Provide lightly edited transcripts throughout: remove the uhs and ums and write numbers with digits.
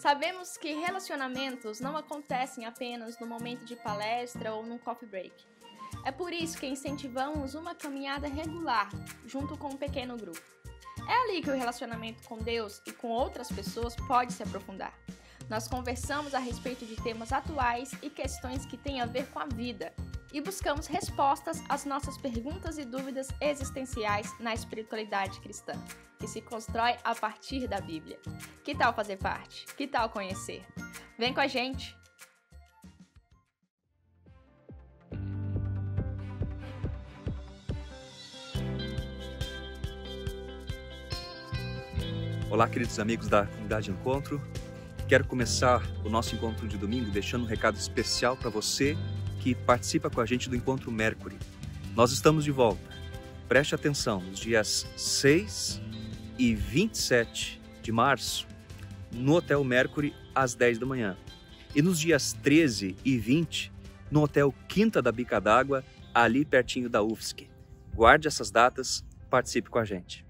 Sabemos que relacionamentos não acontecem apenas no momento de palestra ou num coffee break. É por isso que incentivamos uma caminhada regular, junto com um pequeno grupo. É ali que o relacionamento com Deus e com outras pessoas pode se aprofundar. Nós conversamos a respeito de temas atuais e questões que têm a ver com a vida, e buscamos respostas às nossas perguntas e dúvidas existenciais na espiritualidade cristã, que se constrói a partir da Bíblia. Que tal fazer parte? Que tal conhecer? Vem com a gente! Olá, queridos amigos da Comunidade Encontro. Quero começar o nosso encontro de domingo deixando um recado especial para você que participa com a gente do Encontro Mercury. Nós estamos de volta. Preste atenção, nos dias 6 e 27 de março, no Hotel Mercury, às 10 da manhã. E nos dias 13 e 20, no Hotel Quinta da Bica d'Água, ali pertinho da UFSC. Guarde essas datas, participe com a gente.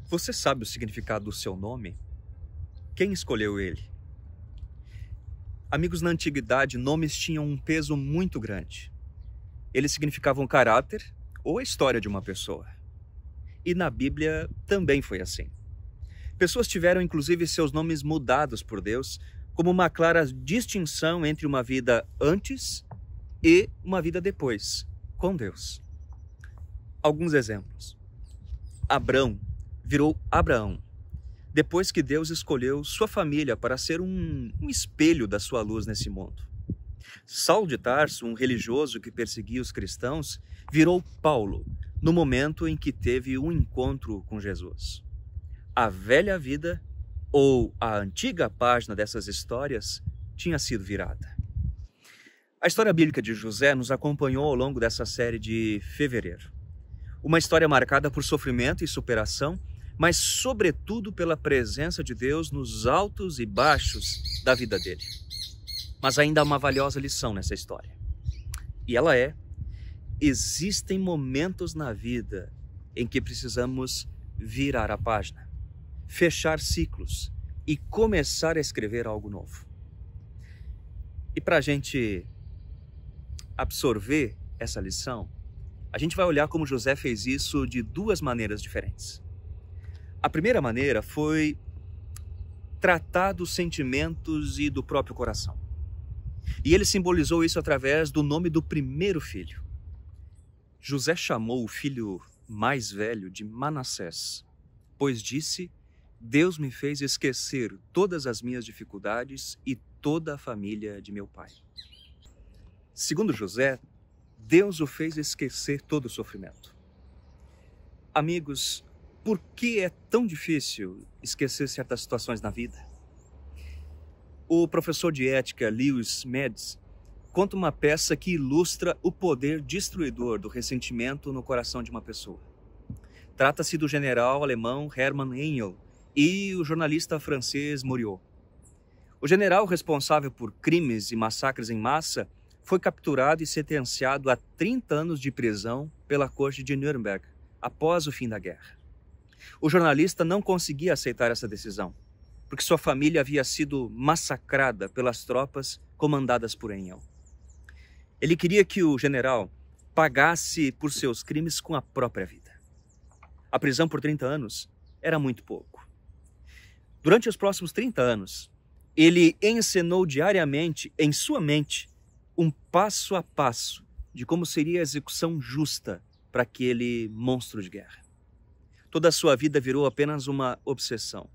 Você sabe o significado do seu nome? Quem escolheu ele? Amigos, na antiguidade, nomes tinham um peso muito grande. Eles significavam caráter ou a história de uma pessoa. E na Bíblia também foi assim. Pessoas tiveram inclusive seus nomes mudados por Deus como uma clara distinção entre uma vida antes e uma vida depois, com Deus. Alguns exemplos. Abrão virou Abraão, depois que Deus escolheu sua família para ser um espelho da sua luz nesse mundo. Saulo de Tarso, um religioso que perseguia os cristãos, virou Paulo no momento em que teve um encontro com Jesus. A velha vida, ou a antiga página dessas histórias, tinha sido virada. A história bíblica de José nos acompanhou ao longo dessa série de fevereiro. Uma história marcada por sofrimento e superação, mas sobretudo pela presença de Deus nos altos e baixos da vida dele. Mas ainda há uma valiosa lição nessa história. E ela é: existem momentos na vida em que precisamos virar a página, fechar ciclos e começar a escrever algo novo. E para a gente absorver essa lição, a gente vai olhar como José fez isso de duas maneiras diferentes. A primeira maneira foi tratar dos sentimentos e do próprio coração. E ele simbolizou isso através do nome do primeiro filho. José chamou o filho mais velho de Manassés, pois disse: Deus me fez esquecer todas as minhas dificuldades e toda a família de meu pai. Segundo José, Deus o fez esquecer todo o sofrimento. Amigos, por que é tão difícil esquecer certas situações na vida? O professor de ética Lewis Metz conta uma peça que ilustra o poder destruidor do ressentimento no coração de uma pessoa. Trata-se do general alemão Hermann Engel e o jornalista francês Moriot. O general responsável por crimes e massacres em massa foi capturado e sentenciado a 30 anos de prisão pela corte de Nuremberg após o fim da guerra. O jornalista não conseguia aceitar essa decisão, porque sua família havia sido massacrada pelas tropas comandadas por Engel. Ele queria que o general pagasse por seus crimes com a própria vida. A prisão por 30 anos era muito pouco. Durante os próximos 30 anos, ele encenou diariamente em sua mente um passo a passo de como seria a execução justa para aquele monstro de guerra. Toda a sua vida virou apenas uma obsessão: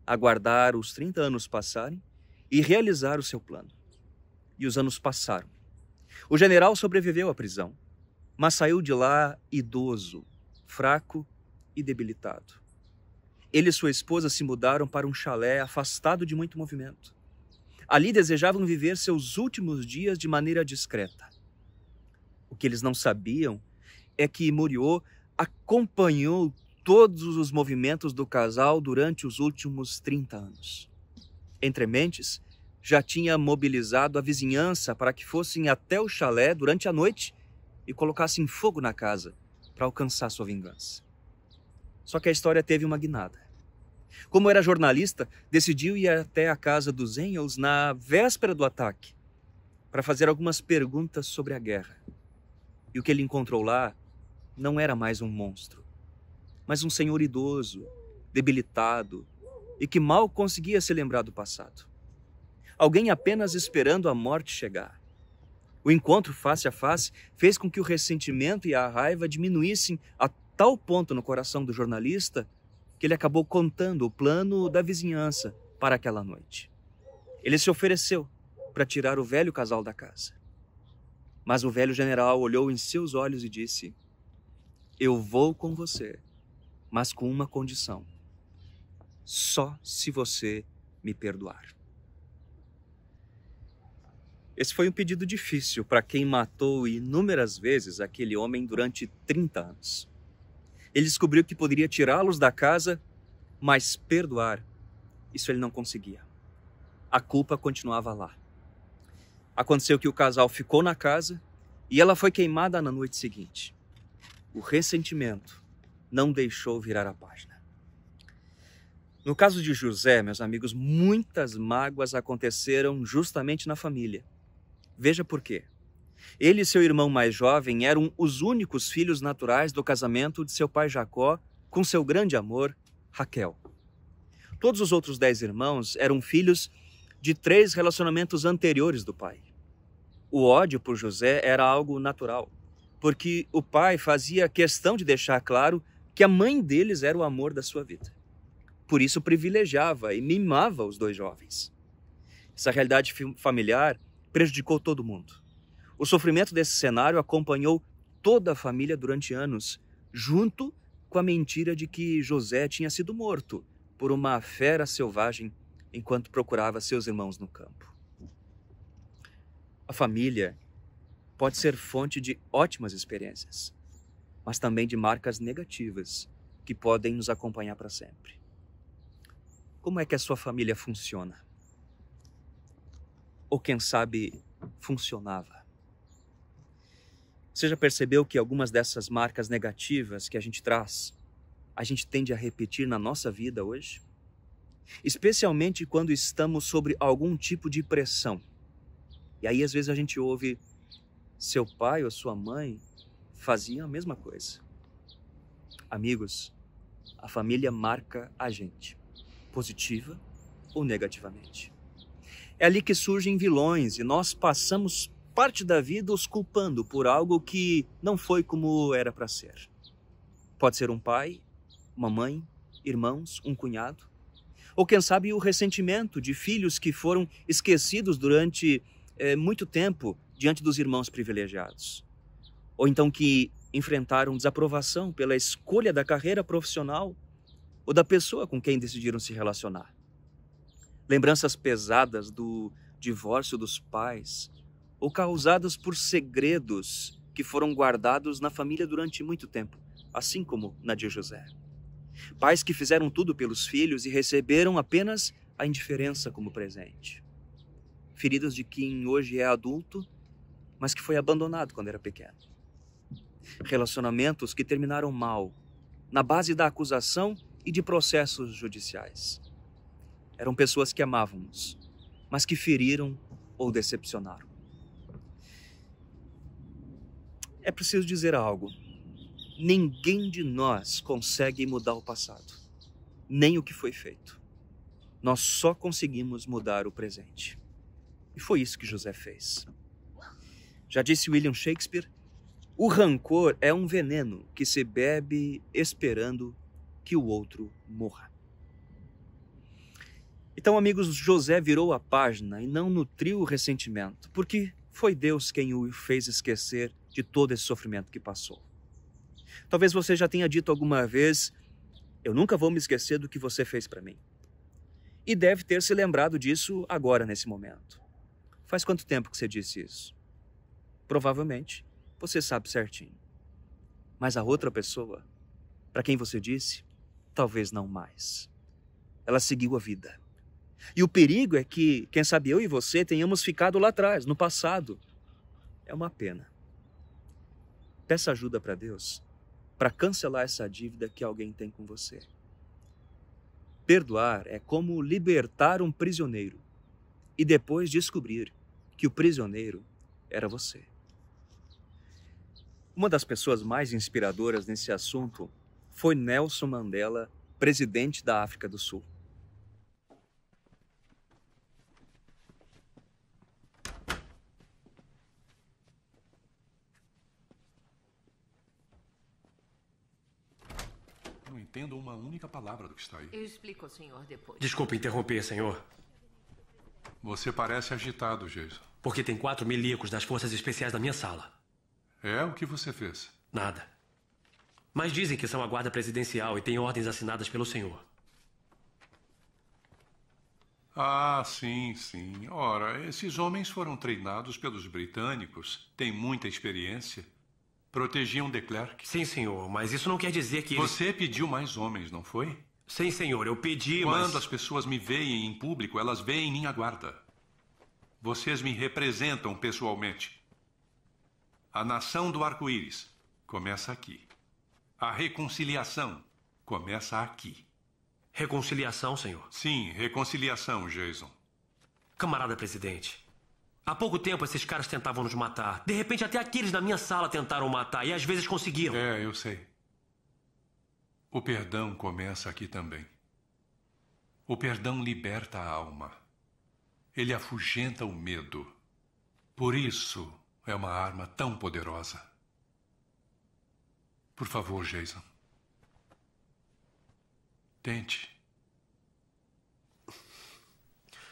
aguardar os 30 anos passarem e realizar o seu plano. E os anos passaram. O general sobreviveu à prisão, mas saiu de lá idoso, fraco e debilitado. Ele e sua esposa se mudaram para um chalé afastado de muito movimento. Ali desejavam viver seus últimos dias de maneira discreta. O que eles não sabiam é que Moriot acompanhou todos os movimentos do casal durante os últimos 30 anos. Entre mentes, já tinha mobilizado a vizinhança para que fossem até o chalé durante a noite e colocassem fogo na casa para alcançar sua vingança. Só que a história teve uma guinada. Como era jornalista, decidiu ir até a casa dos Engels na véspera do ataque para fazer algumas perguntas sobre a guerra. E o que ele encontrou lá não era mais um monstro, mas um senhor idoso, debilitado e que mal conseguia se lembrar do passado. Alguém apenas esperando a morte chegar. O encontro face a face fez com que o ressentimento e a raiva diminuíssem a tal ponto no coração do jornalista que ele acabou contando o plano da vizinhança para aquela noite. Ele se ofereceu para tirar o velho casal da casa. Mas o velho general olhou em seus olhos e disse: "Eu vou com você, mas com uma condição. Só se você me perdoar." Esse foi um pedido difícil para quem matou inúmeras vezes aquele homem durante 30 anos. Ele descobriu que poderia tirá-los da casa, mas perdoar, isso ele não conseguia. A culpa continuava lá. Aconteceu que o casal ficou na casa e ela foi queimada na noite seguinte. O ressentimento não deixou virar a página. No caso de José, meus amigos, muitas mágoas aconteceram justamente na família. Veja por quê. Ele e seu irmão mais jovem eram os únicos filhos naturais do casamento de seu pai Jacó com seu grande amor, Raquel. Todos os outros 10 irmãos eram filhos de 3 relacionamentos anteriores do pai. O ódio por José era algo natural, porque o pai fazia questão de deixar claro que a mãe deles era o amor da sua vida. Por isso privilegiava e mimava os 2 jovens. Essa realidade familiar prejudicou todo mundo. O sofrimento desse cenário acompanhou toda a família durante anos, junto com a mentira de que José tinha sido morto por uma fera selvagem enquanto procurava seus irmãos no campo. A família pode ser fonte de ótimas experiências, mas também de marcas negativas que podem nos acompanhar para sempre. Como é que a sua família funciona? Ou quem sabe, funcionava? Você já percebeu que algumas dessas marcas negativas que a gente traz, a gente tende a repetir na nossa vida hoje? Especialmente quando estamos sob algum tipo de pressão. E aí, às vezes, a gente ouve: seu pai ou sua mãe faziam a mesma coisa. Amigos, a família marca a gente, positiva ou negativamente. É ali que surgem vilões e nós passamos parte da vida os culpando por algo que não foi como era para ser. Pode ser um pai, uma mãe, irmãos, um cunhado. Ou quem sabe o ressentimento de filhos que foram esquecidos durante muito tempo diante dos irmãos privilegiados. Ou então que enfrentaram desaprovação pela escolha da carreira profissional ou da pessoa com quem decidiram se relacionar. Lembranças pesadas do divórcio dos pais ou causadas por segredos que foram guardados na família durante muito tempo, assim como na de José. Pais que fizeram tudo pelos filhos e receberam apenas a indiferença como presente. Feridas de quem hoje é adulto, mas que foi abandonado quando era pequeno. Relacionamentos que terminaram mal, na base da acusação e de processos judiciais. Eram pessoas que amávamos, mas que feriram ou decepcionaram. É preciso dizer algo. Ninguém de nós consegue mudar o passado, nem o que foi feito. Nós só conseguimos mudar o presente. E foi isso que José fez. Já disse William Shakespeare, o rancor é um veneno que se bebe esperando que o outro morra. Então, amigos, José virou a página e não nutriu o ressentimento, porque foi Deus quem o fez esquecer de todo esse sofrimento que passou. Talvez você já tenha dito alguma vez: eu nunca vou me esquecer do que você fez para mim. E deve ter se lembrado disso agora, nesse momento. Faz quanto tempo que você disse isso? Provavelmente, você sabe certinho. Mas a outra pessoa, para quem você disse, talvez não mais. Ela seguiu a vida. E o perigo é que, quem sabe eu e você tenhamos ficado lá atrás, no passado. É uma pena. Peça ajuda para Deus para cancelar essa dívida que alguém tem com você. Perdoar é como libertar um prisioneiro e depois descobrir que o prisioneiro era você. Uma das pessoas mais inspiradoras nesse assunto foi Nelson Mandela, presidente da África do Sul. Não entendo uma única palavra do que está aí. Eu explico ao senhor depois. Desculpe interromper, senhor. Você parece agitado, Jason. Porque tem 4 milicos das forças especiais na minha sala. É o que você fez? Nada. Mas dizem que são a guarda presidencial e têm ordens assinadas pelo senhor. Ah, sim, sim. Ora, esses homens foram treinados pelos britânicos, têm muita experiência. Protegiam de Klerk. Sim, senhor, mas isso não quer dizer que eles... Você pediu mais homens, não foi? Sim, senhor, eu pedi, Quando as pessoas me veem em público, elas veem minha guarda. Vocês me representam pessoalmente. A nação do arco-íris começa aqui. A reconciliação começa aqui. Reconciliação, senhor? Sim, reconciliação, Jason. Camarada presidente, há pouco tempo esses caras tentavam nos matar. De repente até aqueles na minha sala tentaram matar e às vezes conseguiram. É, eu sei. O perdão começa aqui também. O perdão liberta a alma. Ele afugenta o medo. Por isso é uma arma tão poderosa. Por favor, Jason. Tente.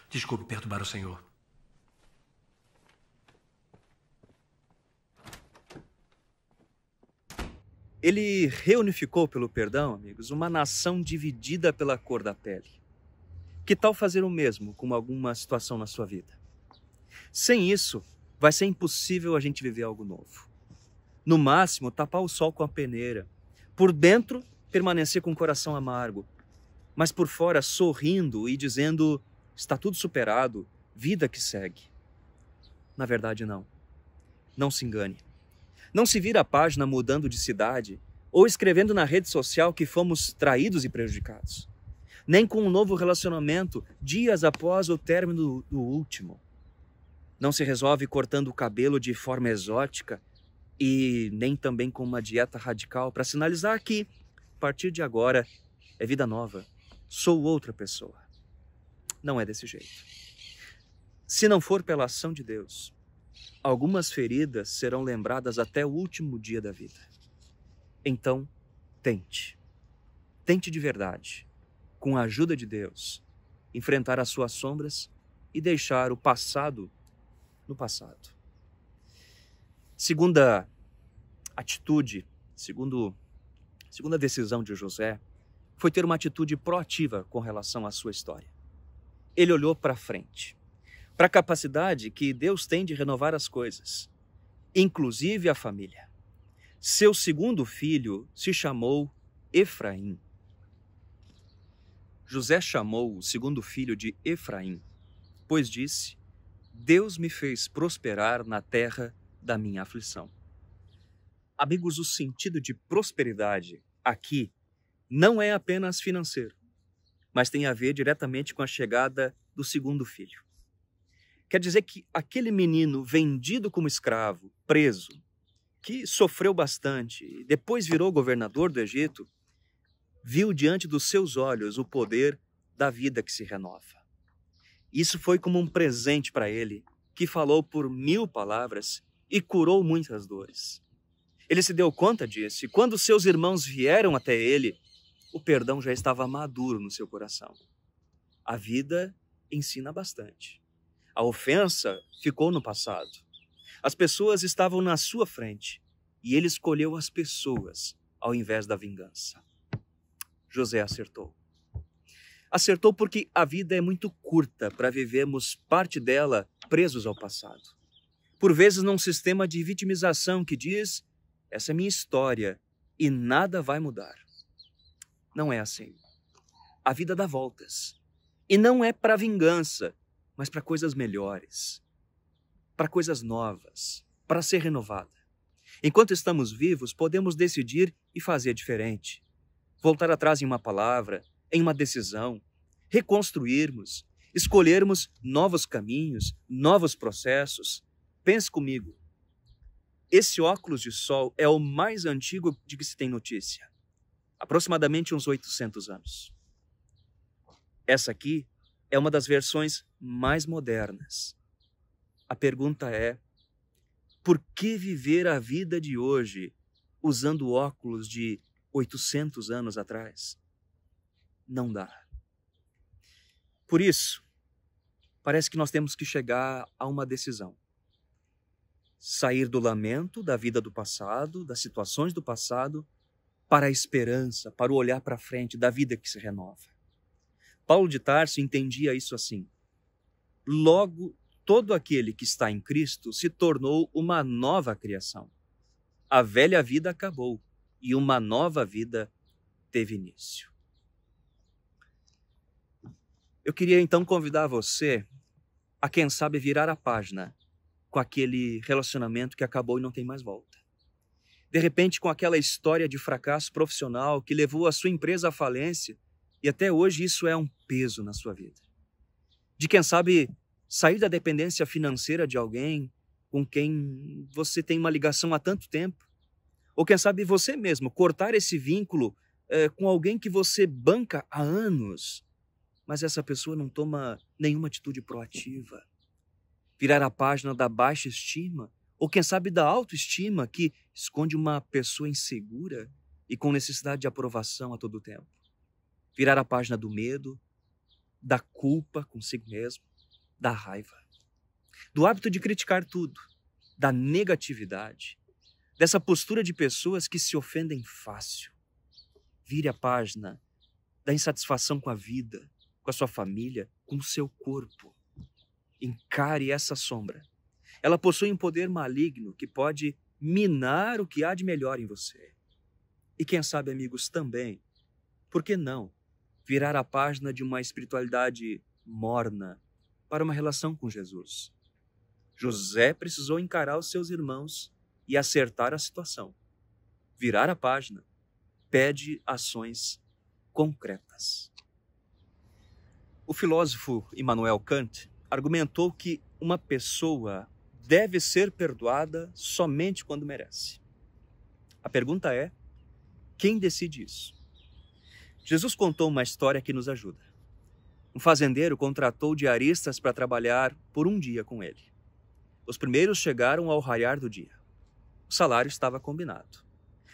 Desculpe perturbar o senhor. Ele reunificou pelo perdão, amigos, uma nação dividida pela cor da pele. Que tal fazer o mesmo com alguma situação na sua vida? Sem isso, vai ser impossível a gente viver algo novo. No máximo, tapar o sol com a peneira. Por dentro, permanecer com o coração amargo. Mas por fora, sorrindo e dizendo, está tudo superado, vida que segue. Na verdade, não. Não se engane. Não se vira a página mudando de cidade ou escrevendo na rede social que fomos traídos e prejudicados. Nem com um novo relacionamento dias após o término do último. Não se resolve cortando o cabelo de forma exótica e nem também com uma dieta radical para sinalizar que, a partir de agora, é vida nova. Sou outra pessoa. Não é desse jeito. Se não for pela ação de Deus, algumas feridas serão lembradas até o último dia da vida. Então, tente. Tente de verdade, com a ajuda de Deus, enfrentar as suas sombras e deixar o passado no passado. Segunda atitude, segunda decisão de José, foi ter uma atitude proativa com relação à sua história. Ele olhou para frente, para a capacidade que Deus tem de renovar as coisas, inclusive a família. Seu segundo filho se chamou Efraim. José chamou o segundo filho de Efraim, pois disse, Deus me fez prosperar na terra da minha aflição. Amigos, o sentido de prosperidade aqui não é apenas financeiro, mas tem a ver diretamente com a chegada do segundo filho. Quer dizer que aquele menino vendido como escravo, preso, que sofreu bastante e depois virou governador do Egito, viu diante dos seus olhos o poder da vida que se renova. Isso foi como um presente para ele, que falou por 1000 palavras e curou muitas dores. Ele se deu conta disso e quando seus irmãos vieram até ele, o perdão já estava maduro no seu coração. A vida ensina bastante. A ofensa ficou no passado. As pessoas estavam na sua frente e ele escolheu as pessoas ao invés da vingança. José acertou. Acertou porque a vida é muito curta para vivermos parte dela presos ao passado. Por vezes num sistema de vitimização que diz, essa é minha história e nada vai mudar. Não é assim. A vida dá voltas. E não é para vingança, mas para coisas melhores, para coisas novas, para ser renovada. Enquanto estamos vivos, podemos decidir e fazer diferente. Voltar atrás em uma palavra, em uma decisão, reconstruirmos, escolhermos novos caminhos, novos processos. Pense comigo. Esse óculos de sol é o mais antigo de que se tem notícia. Aproximadamente uns 800 anos. Essa aqui é uma das versões mais modernas. A pergunta é: por que viver a vida de hoje usando óculos de 800 anos atrás? Não dá. Por isso, parece que nós temos que chegar a uma decisão. Sair do lamento da vida do passado, das situações do passado, para a esperança, para o olhar para frente da vida que se renova. Paulo de Tarso entendia isso assim: logo, todo aquele que está em Cristo se tornou uma nova criação. A velha vida acabou e uma nova vida teve início. Eu queria então convidar você a, quem sabe, virar a página com aquele relacionamento que acabou e não tem mais volta. De repente, com aquela história de fracasso profissional que levou a sua empresa à falência e até hoje isso é um peso na sua vida. De, quem sabe, sair da dependência financeira de alguém com quem você tem uma ligação há tanto tempo. Ou, quem sabe, você mesmo cortar esse vínculo com alguém que você banca há anos, mas essa pessoa não toma nenhuma atitude proativa. Virar a página da baixa estima, ou quem sabe da autoestima, que esconde uma pessoa insegura e com necessidade de aprovação a todo tempo. Virar a página do medo, da culpa consigo mesmo, da raiva, do hábito de criticar tudo, da negatividade, dessa postura de pessoas que se ofendem fácil. Vire a página da insatisfação com a vida, com a sua família, com o seu corpo. Encare essa sombra. Ela possui um poder maligno que pode minar o que há de melhor em você. E quem sabe, amigos, também, por que não virar a página de uma espiritualidade morna para uma relação com Jesus? José precisou encarar os seus irmãos e acertar a situação. Virar a página pede ações concretas. O filósofo Immanuel Kant argumentou que uma pessoa deve ser perdoada somente quando merece. A pergunta é: quem decide isso? Jesus contou uma história que nos ajuda. Um fazendeiro contratou diaristas para trabalhar por um dia com ele. Os primeiros chegaram ao raiar do dia. O salário estava combinado.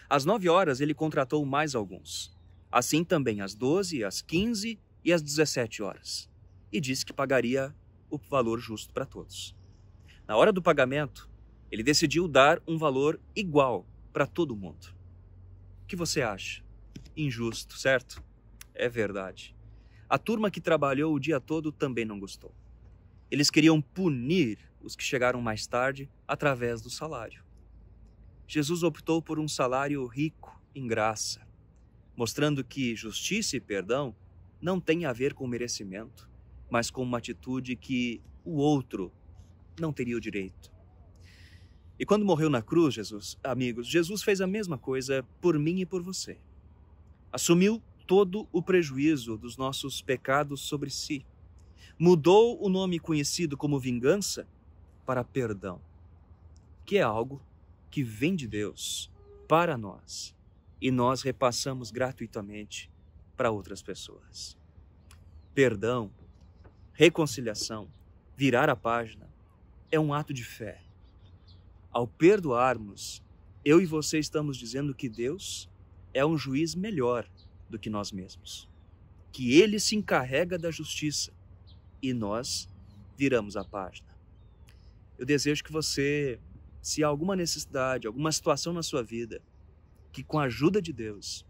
Às 9 horas ele contratou mais alguns. Assim também às 12, às 15 e às 17 horas. E disse que pagaria o valor justo para todos. Na hora do pagamento, ele decidiu dar um valor igual para todo mundo. O que você acha? Injusto, certo? É verdade. A turma que trabalhou o dia todo também não gostou. Eles queriam punir os que chegaram mais tarde através do salário. Jesus optou por um salário rico em graça, mostrando que justiça e perdão não têm a ver com merecimento, mas com uma atitude que o outro não teria o direito. E quando morreu na cruz, Jesus fez a mesma coisa por mim e por você. Assumiu todo o prejuízo dos nossos pecados sobre si. Mudou o nome conhecido como vingança para perdão, que é algo que vem de Deus para nós e nós repassamos gratuitamente para outras pessoas. Perdão, reconciliação, virar a página é um ato de fé. Ao perdoarmos, eu e você estamos dizendo que Deus é um juiz melhor do que nós mesmos, que Ele se encarrega da justiça e nós viramos a página. Eu desejo que você, se há alguma necessidade, alguma situação na sua vida, que com a ajuda de Deus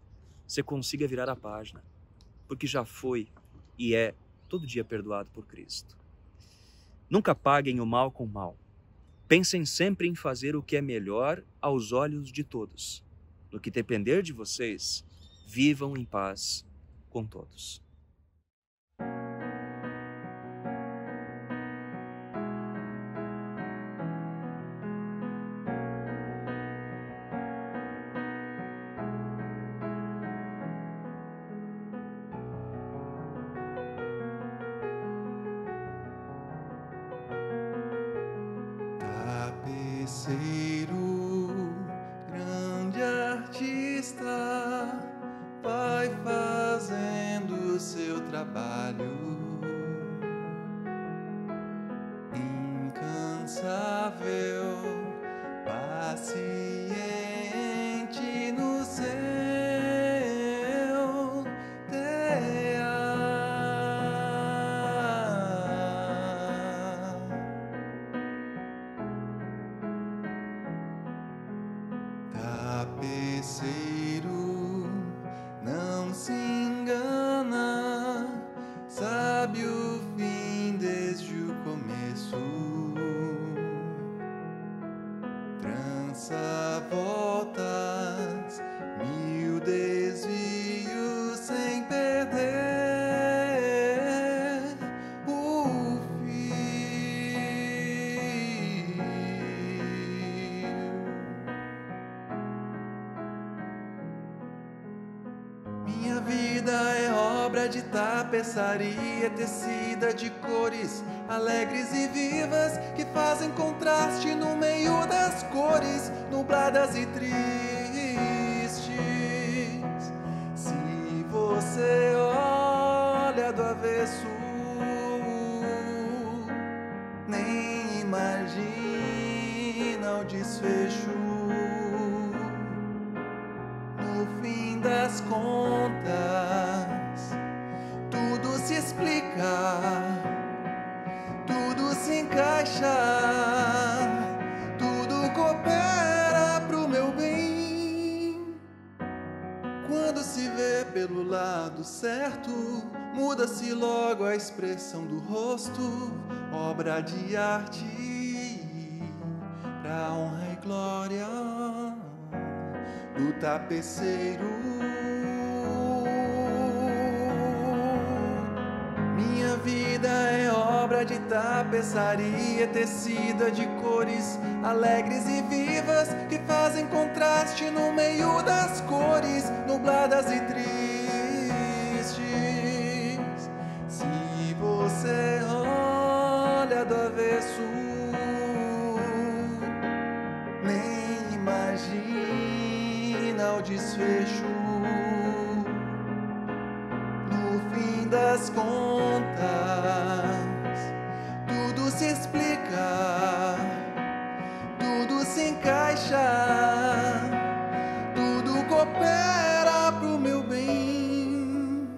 você consiga virar a página, porque já foi e é todo dia perdoado por Cristo. Nunca paguem o mal com o mal. Pensem sempre em fazer o que é melhor aos olhos de todos. No que depender de vocês, vivam em paz com todos. trabalho incansável, paciente no seu tear. Tapeceiro, não se engana, sabe o fim desde o começo. Trança voltas, mil desvios sem perder o fio. Minha vida é obra de tapeçaria tecida de cores alegres e vivas que fazem contraste no meio das cores nubladas e tristes. Se você olha do avesso, nem imagina o desfecho. No fim das contas, tudo se explica, tudo se encaixa, tudo coopera pro meu bem. Quando se vê pelo lado certo, muda-se logo a expressão do rosto, obra de arte pra honra e glória do tapeceiro. Minha vida é obra de tapeçaria tecida de cores alegres e vivas que fazem contraste no meio das cores nubladas e tristes. Se você olha do avesso, nem imagina o desfecho. No fim das contas, tudo se explica, tudo se encaixa, tudo coopera pro meu bem.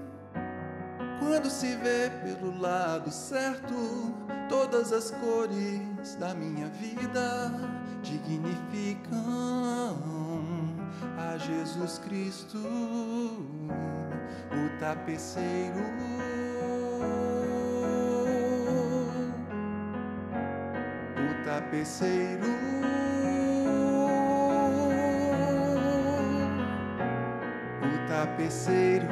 Quando se vê pelo lado certo, todas as cores da minha vida dignificam a Jesus Cristo, o tapeceiro. O tapeceiro. O tapeceiro.